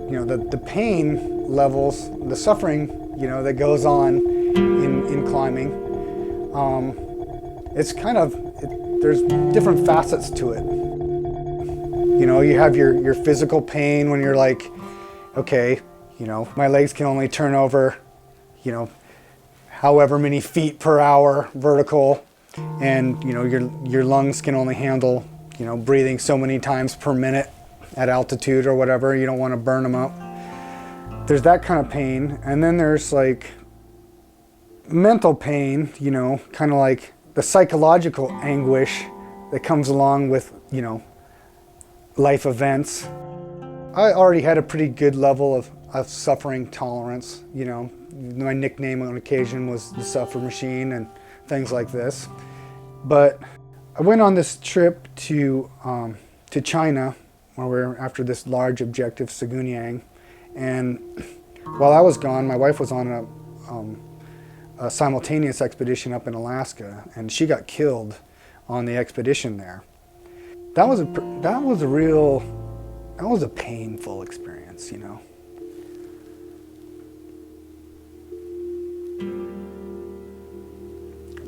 You know, the pain levels, the suffering, you know, that goes on in climbing, it's kind of, there's different facets to it. You know, you have your physical pain when you're like, okay, you know, my legs can only turn over, you know, however many feet per hour vertical, and you know, your lungs can only handle, you know, breathing so many times per minute at altitude or whatever. You don't want to burn them up. There's that kind of pain, and then there's like mental pain, you know, kind of like the psychological anguish that comes along with, you know, life events. I already had a pretty good level of suffering tolerance, you know. My nickname on occasion was the Suffer Machine and things like this. But I went on this trip to China, where we're after this large objective, Segunyang, and while I was gone, my wife was on a simultaneous expedition up in Alaska, and she got killed on the expedition there. That was a painful experience, you know.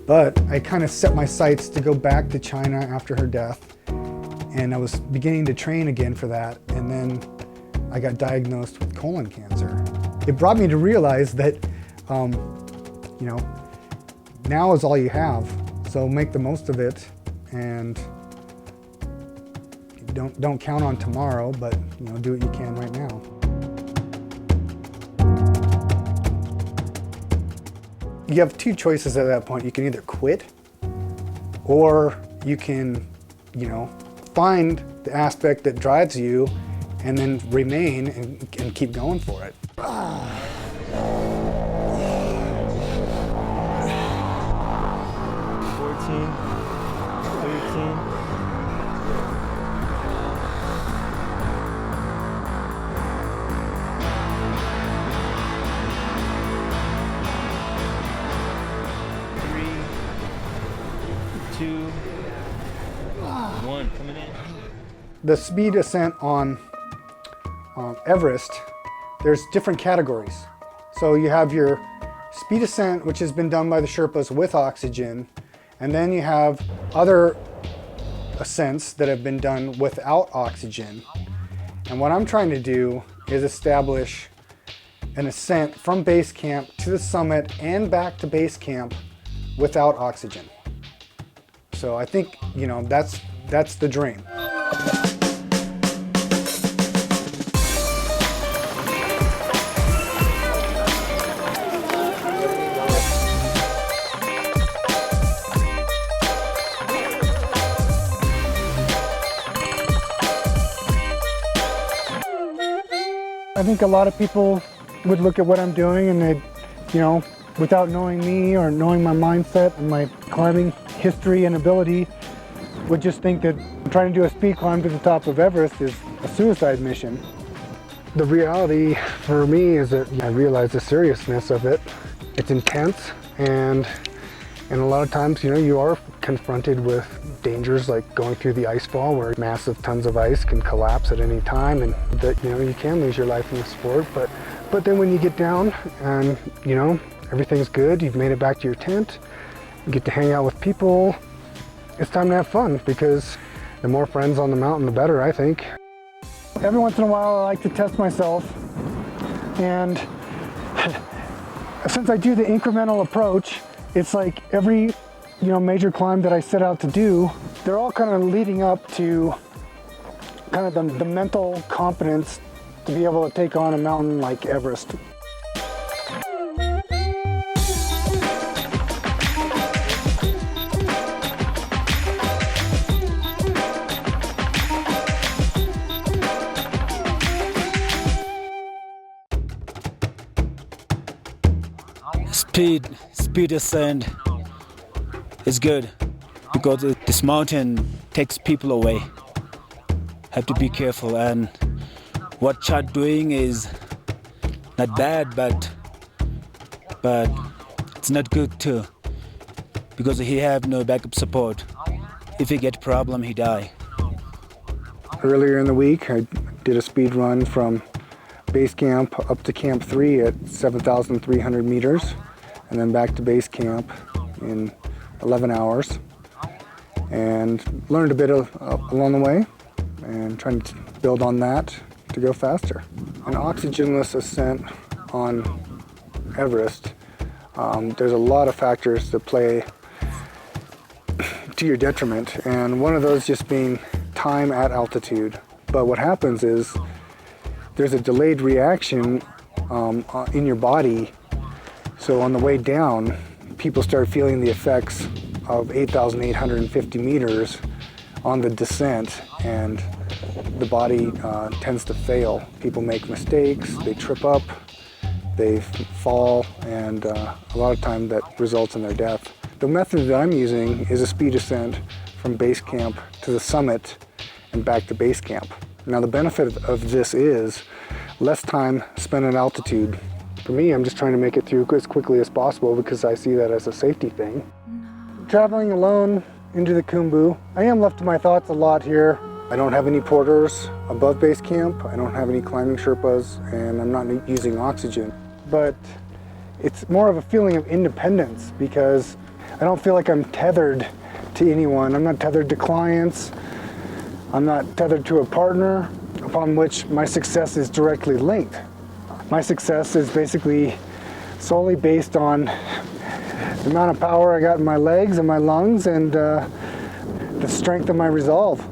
But I kind of set my sights to go back to China after her death, and I was beginning to train again for that, and then I got diagnosed with colon cancer. It brought me to realize that, you know, now is all you have, so make the most of it, and don't count on tomorrow, but you know, do what you can right now. You have two choices at that point. You can either quit, or you can, you know, find the aspect that drives you and then remain and keep going for it. 14, 13. The speed ascent on Everest, there's different categories. So you have your speed ascent, which has been done by the Sherpas with oxygen, and then you have other ascents that have been done without oxygen. And what I'm trying to do is establish an ascent from base camp to the summit and back to base camp without oxygen. So I think, you know, that's the dream. I think a lot of people would look at what I'm doing and they'd, you know, without knowing me or knowing my mindset and my climbing history and ability, would just think that trying to do a speed climb to the top of Everest is a suicide mission. The reality for me is that I realize the seriousness of it. It's intense, and a lot of times, you know, you are confronted with dangers like going through the ice fall where massive tons of ice can collapse at any time, and that, you know, you can lose your life in the sport. But then when you get down and, you know, everything's good, you've made it back to your tent, you get to hang out with people, it's time to have fun, because the more friends on the mountain, the better, I think. Every once in a while, I like to test myself, and since I do the incremental approach, it's like every, you know, major climb that I set out to do, they're all kind of leading up to kind of the mental competence to be able to take on a mountain like Everest. Speed ascent is good because this mountain takes people away. Have to be careful, and what Chad doing is not bad, but it's not good too, because he have no backup support. If he get problem, he die. Earlier in the week, I did a speed run from base camp up to Camp 3 at 7,300 meters, and then back to base camp in 11 hours. And learned a bit along the way, and trying to build on that to go faster. An oxygenless ascent on Everest, there's a lot of factors that play to your detriment, and one of those just being time at altitude. But what happens is there's a delayed reaction in your body. So on the way down, people start feeling the effects of 8,850 meters on the descent, and the body tends to fail. People make mistakes, they trip up, they fall, and a lot of time that results in their death. The method that I'm using is a speed ascent from base camp to the summit and back to base camp. Now the benefit of this is less time spent at altitude. For me, I'm just trying to make it through as quickly as possible because I see that as a safety thing. Traveling alone into the Khumbu, I am left to my thoughts a lot here. I don't have any porters above base camp, I don't have any climbing Sherpas, and I'm not using oxygen. But it's more of a feeling of independence because I don't feel like I'm tethered to anyone. I'm not tethered to clients. I'm not tethered to a partner upon which my success is directly linked. My success is basically solely based on the amount of power I got in my legs and my lungs and the strength of my resolve.